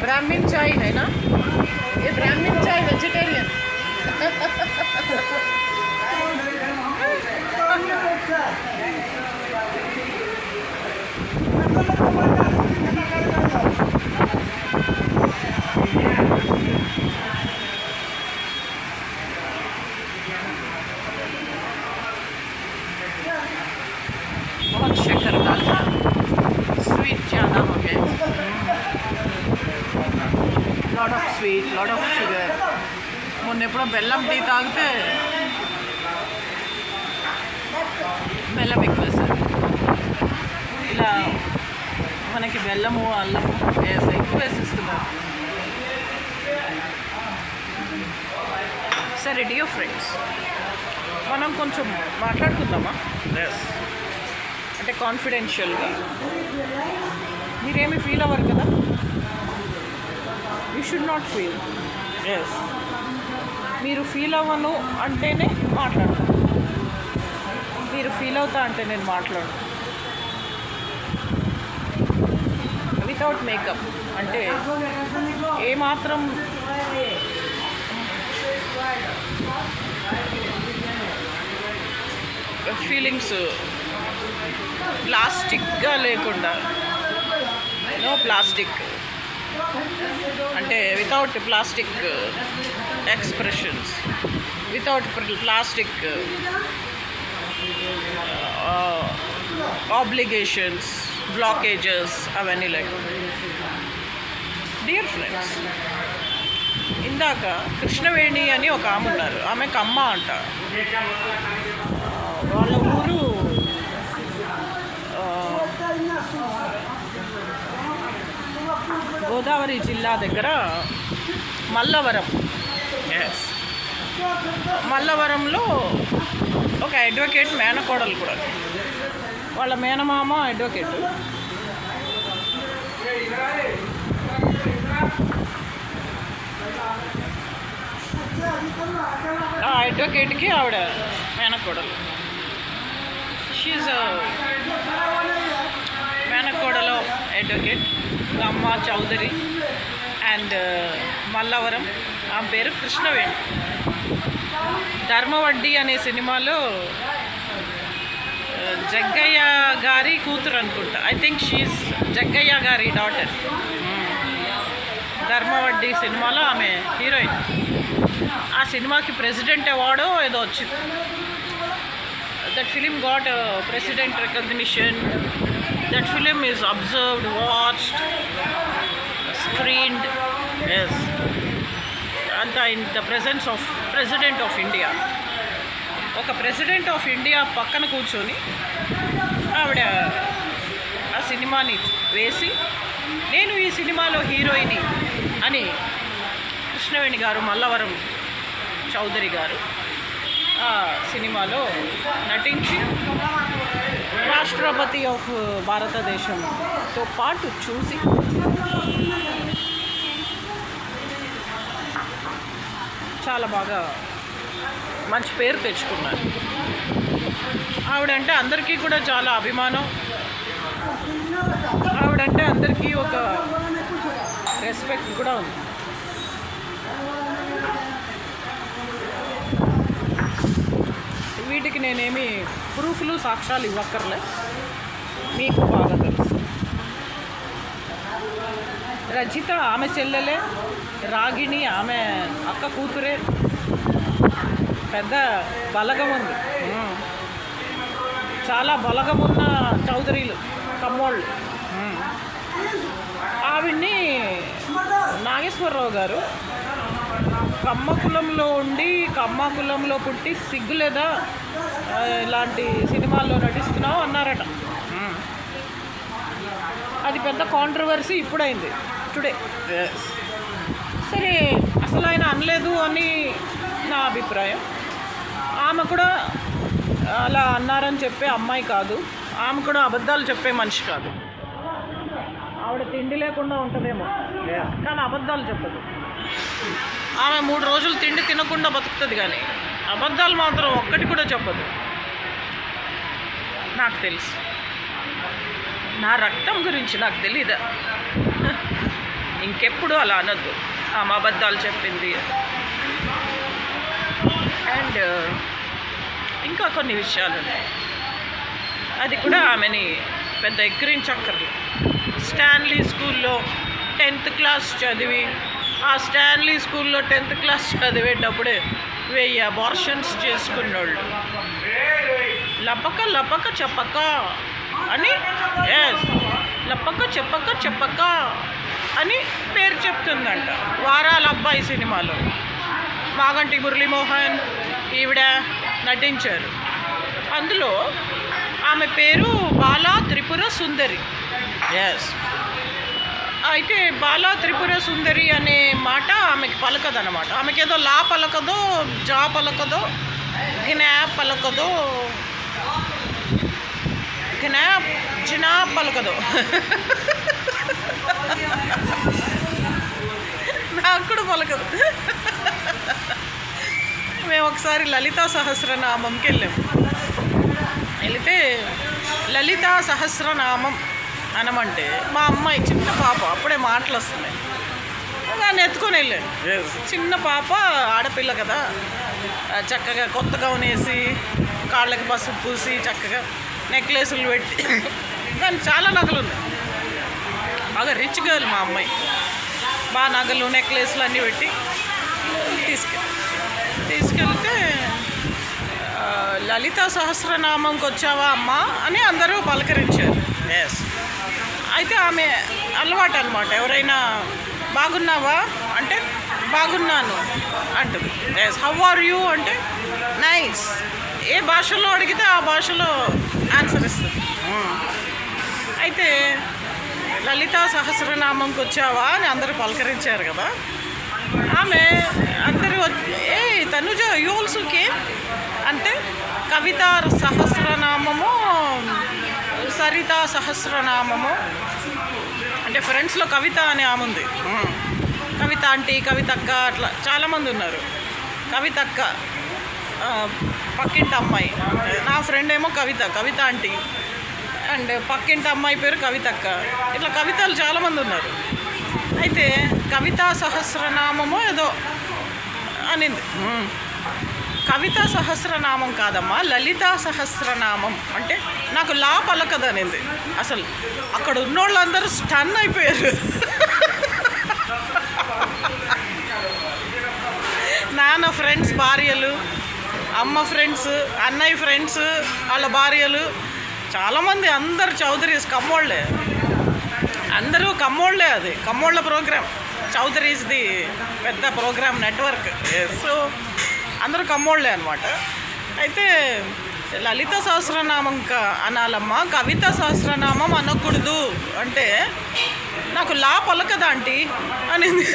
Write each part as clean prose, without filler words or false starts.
ब्राह्मीण चाय है ना, ये ब्राह्मीण चाय वेजिटेरियन। बहुत शक्कर डालना, स्वीट ज़्यादा हो गए, lot of sweet, lot of sugar. మొన్న ఎప్పుడో బెల్లం టీ తాగితే బెల్లం ఎక్కువ వేస్తారు, ఇలా మనకి బెల్లము అల్లము ఎక్కువ వేసిస్తున్నారు. సరే డియర్ ఫ్రెండ్స్, మనం కొంచెం మాట్లాడుకుందామా? అంటే కాన్ఫిడెన్షియల్గా. మీరేమి ఫీల్ అవ్వరు కదా, యూ షుడ్ నాట్ ఫీల్. మీరు ఫీల్ అవ్వను అంటేనే మాట్లాడతాను, మీరు ఫీల్ అవుతా అంటే నేను మాట్లాడను. వితౌట్ మేకప్, అంటే ఏమాత్రం ఫీలింగ్స్ ప్లాస్టిక్గా లేకుండా, నో ప్లాస్టిక్, అంటే without plastic expressions, without plastic obligations, blockages, అవన్నీ లేకుండా. డియర్ ఫ్రెండ్స్, ఇందాక కృష్ణవేణి అని ఒక ఆమె ఉన్నారు, ఆమెకు అమ్మ అంట. వాళ్ళ ఊరు గోదావరి జిల్లా దగ్గర మల్లవరం. మల్లవరంలో ఒక అడ్వకేట్ మేనకోడలు కూడా, వాళ్ళ మేనమామ అడ్వకేట్. ఆ అడ్వకేట్కి ఆవిడ మేనకోడలు. షీఈ్ మేనకోడలు ఆఫ్ అడ్వకేట్ అమ్మ చౌదరి అండ్ మల్లవరం. ఆమె పేరు కృష్ణవేణి. ధర్మవడ్డీ అనే సినిమాలో జగ్గయ్య గారి కూతురు అనుకుంటా, ఐ థింక్ షీఈ్ జగ్గయ్య గారి డాటర్. ధర్మవడ్డీ సినిమాలో ఆమె హీరోయిన్. ఆ సినిమాకి ప్రెసిడెంట్ అవార్డు ఏదో వచ్చింది. That film got president recognition. That film is observed, watched, screened, yes, and in the presence of President of India. ఒక ప్రెసిడెంట్ ఆఫ్ ఇండియా పక్కన కూర్చొని ఆవిడ ఆ సినిమాని వేసి, నేను ఈ సినిమాలో హీరోయిని అని కృష్ణవేణి గారు, మల్లవరం చౌదరి గారు ఆ సినిమాలో నటించి రాష్ట్రపతి ఆఫ్ భారతదేశంతో పాటు చూసి చాలా బాగా మంచి పేరు తెచ్చుకున్నారు. ఆవిడంటే అందరికీ కూడా చాలా అభిమానం. ఆవిడంటే అందరికీ ఒక రెస్పెక్ట్ కూడా ఉంది. వీటికి నేనేమి ప్రూఫ్లు, సాక్ష్యాలు ఇవ్వక్కర్లే, మీకు బాగా తెలుసు. రజిత ఆమె చెల్లెలే, రాగిణి ఆమె అక్క కూతురే. పెద్ద బలగం ఉంది, చాలా బలగమున్న చౌదరీలు కమ్మోళ్ళు. ఆవిడ్ని నాగేశ్వరరావు గారు కమ్మ కులంలో ఉండి, కమ్మ కులంలో పుట్టి సిగ్గులేదా ఇలాంటి సినిమాల్లో నటిస్తున్నావు అన్నారట. అది పెద్ద కాంట్రవర్సీ ఇప్పుడైంది, టుడే. సరే, అసలు ఆయన అనలేదు అని నా అభిప్రాయం. ఆమె కూడా అలా అన్నారని చెప్పే అమ్మాయి కాదు, ఆమె కూడా అబద్ధాలు చెప్పే మనిషి కాదు. ఆవిడ తిండి లేకుండా ఉంటుందేమో, కానీ అబద్ధాలు చెప్పదు. ఆమె 3 రోజులు తిండి తినకుండా బతుకుతుంది, కానీ అబద్ధాలు మాత్రం ఒక్కటి కూడా చెప్పదు. నాకు తెలుసు, నా రక్తం గురించి నాకు తెలీదా? ఇంకెప్పుడు అలా అనొద్దు, ఆమె అబద్ధాలు చెప్పింది. అండ్ ఇంకా కొన్ని విషయాలు ఉన్నాయి, అది కూడా ఆమెని పెద్ద ఎక్కిరించక్కర్లేదు. స్టాన్లీ స్కూల్లో 10th క్లాస్ చదివి, ఆ స్టాన్లీ స్కూల్లో 10th క్లాస్ చదివేటప్పుడే 1000 అబార్షన్స్ చేసుకున్నోళ్ళు లపక లపక చెప్పక అని, లపక చెప్పక చెప్పక అని పేరు చెప్తుందంట వారాల అబ్బాయి సినిమాలో. మాగంటి మురళీమోహన్ ఈవిడ నటించారు. అందులో ఆమె పేరు బాలా త్రిపుర సుందరి. అయితే బాలా త్రిపుర సుందరి అనే మాట ఆమెకి పలకదనమాట. ఆమెకి ఏదో లా పలకదో, జా పలకదో, గినా పలకదో, జినా పలకదో. నాకు కూడా పలకదు. మేము ఒకసారి లలితా సహస్రనామంకి వెళితే లలితా సహస్రనామం అనమంటే మా అమ్మాయి చిన్న పాప అప్పుడే మాటలు వస్తున్నాయి, దాన్ని ఎత్తుకొని వెళ్ళాను. చిన్న పాప ఆడపిల్ల కదా, చక్కగా కొత్త గౌన్ వేసి కాళ్ళకి పసుపు పూసి చక్కగా నెక్లెస్లు పెట్టి, దానికి చాలా నగలు ఉన్నాయి. బాగా రిచ్ గర్ల్ మా అమ్మాయి. బాగా నగలు నెక్లెస్లు అన్నీ పెట్టి తీసుకెళ్తే లలితా సహస్రనామంకి వచ్చావా అమ్మా అని అందరూ పలకరించారు. అయితే ఆమె అలవాటు అనమాట, ఎవరైనా బాగున్నావా అంటే బాగున్నాను అంటుంది. హౌ ఆర్ యూ అంటే నైస్. ఏ భాషలో అడిగితే ఆ భాషలో ఆన్సర్ ఇస్తుంది. అయితే లలితా సహస్రనామంకి వచ్చావా అని అందరూ పలకరించారు కదా. ఆమె అందరూ ఏ తనుజ యూ ఆల్సో కేమ్ అంటే కవిత సహస్రనామము, సరిత సహస్రనామము అంటే ఫ్రెండ్స్లో కవిత అనే ఆమె ఉంది. కవిత ఆంటీ, కవితక్క, అట్లా చాలామంది ఉన్నారు. కవితక్క పక్కింటి అమ్మాయి, నా ఫ్రెండ్ ఏమో కవిత ఆంటీ, అండ్ పక్కింటి అమ్మాయి పేరు కవితక్క. ఇట్లా కవితలు చాలామంది ఉన్నారు. అయితే కవితా సహస్రనామము ఏదో అనింది. కవితా సహస్రనామం కాదమ్మా, లలితా సహస్రనామం అంటే నాకు లా పలకదనింది. అసలు అక్కడ ఉన్నోళ్ళందరూ స్టన్ అయిపోయారు. నాన్న ఫ్రెండ్స్ భార్యలు, అమ్మ ఫ్రెండ్స్, అన్నయ్య ఫ్రెండ్స్ వాళ్ళ భార్యలు, చాలామంది అందరు చౌదరీస్, కమ్మోళ్ళే, అందరూ కమ్మోళ్ళే. అది కమ్మోళ్ళ ప్రోగ్రామ్, చౌదరీస్ది పెద్ద ప్రోగ్రామ్ నెట్వర్క్. సో అందరూ కమ్మోళ్ళే అనమాట. అయితే లలిత సహస్రనామం అనాలమ్మా, కవిత సహస్రనామం అనకూడదు అంటే నాకు లా పలకదా ఆంటీ అనింది.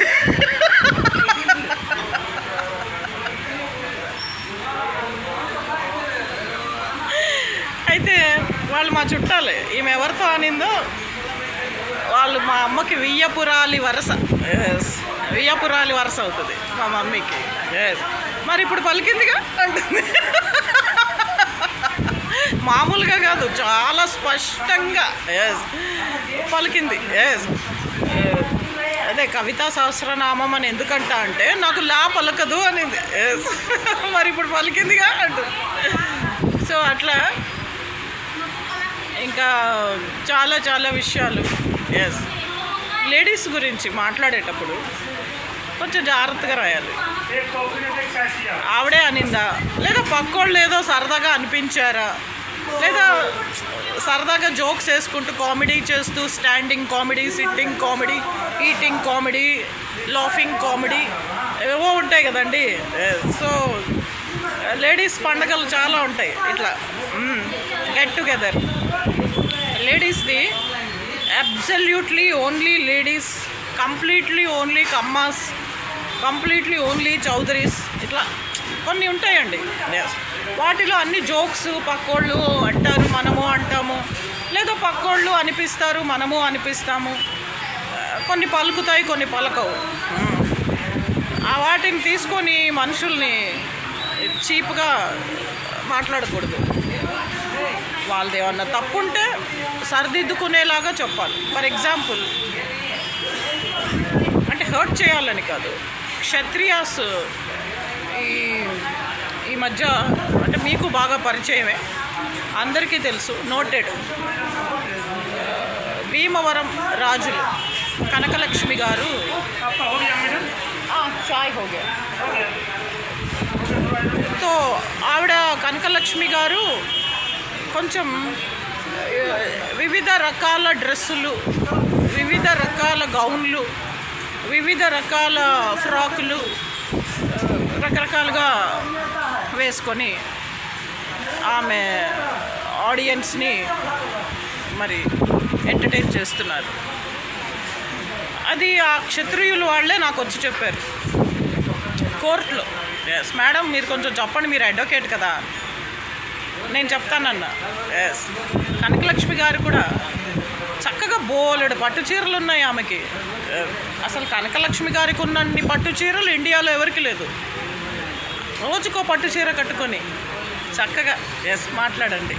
అయితే వాళ్ళు మా చుట్టాలే, ఈమె ఎవరితో అనిందో వాళ్ళు మా అమ్మకి వియ్యపురాలి వరస. వియ్యపురాలి వరస అవుతుంది మా మమ్మీకి. మరి ఇప్పుడు పలికిందిగా అంటుంది. మామూలుగా కాదు, చాలా స్పష్టంగా పలికింది. అదే కవితా సహస్రనామం అని ఎందుకంట అంటే నాకు లా పలకదు అనింది. మరి ఇప్పుడు పలికిందిగా అంటుంది. సో అట్లా ఇంకా చాలా చాలా విషయాలు. లేడీస్ గురించి మాట్లాడేటప్పుడు కొంచెం జాగ్రత్తగా రాయాలి. ఆవిడే అనిందా, లేదా పక్కోళ్ళు ఏదో సరదాగా అనిపించారా, లేదా సరదాగా జోక్స్ వేసుకుంటూ కామెడీ చేస్తూ standing comedy, sitting comedy, eating comedy, laughing comedy ఏవో ఉంటాయి కదండి. సో లేడీస్ పండగలు చాలా ఉంటాయి ఇట్లా గెట్ టుగెదర్. లేడీస్ది absolutely only ladies, completely only Kammas, completely only Chowdarys, ఇట్లా కొన్ని ఉంటాయండి. వాటిలో అన్ని జోక్స్ పక్కోళ్ళు అంటారు, మనము అంటాము, లేదా పక్కోళ్ళు అనిపిస్తారు, మనము అనిపిస్తాము. కొన్ని పలుకుతాయి, కొన్ని పలకవు. వాటిని తీసుకొని మనుషుల్ని చీప్గా మాట్లాడకూడదు. వాళ్ళది ఏమన్నా తప్పుంటే సరిదిద్దుకునేలాగా చెప్పాలి. ఫర్ ఎగ్జాంపుల్ హర్ట్ చేయాలని కాదు. క్షత్రియాస్ ఈ మధ్య అంటే మీకు బాగా పరిచయమే, అందరికీ తెలుసు, నోటెడ్. భీమవరం రాజులు కనకలక్ష్మి గారు చాయ్ హోగే తో ఆవిడ కనకలక్ష్మి గారు కొంచెం వివిధ రకాల డ్రెస్సులు, వివిధ రకాల గౌన్లు, వివిధ రకాల ఫ్రాకులు రకరకాలుగా వేసుకొని ఆమె ఆడియన్స్ని మరి ఎంటర్టైన్ చేస్తున్నారు. అది ఆ క్షత్రియులు వాళ్ళే నాకు వచ్చి చెప్పారు కోర్టులో. ఎస్ మేడం, మీరు కొంచెం చెప్పండి, మీరు అడ్వకేట్ కదా. నేను చెప్తానన్నా. ఎస్, కనకలక్ష్మి గారు కూడా చక్కగా బోలెడు పట్టు చీరలు ఉన్నాయి ఆమెకి. అసలు కనకలక్ష్మి గారికి ఉన్నన్ని పట్టు చీరలు ఇండియాలో ఎవరికి లేదు. రోజుకో పట్టు చీర కట్టుకొని చక్కగా. ఎస్, మాట్లాడండి.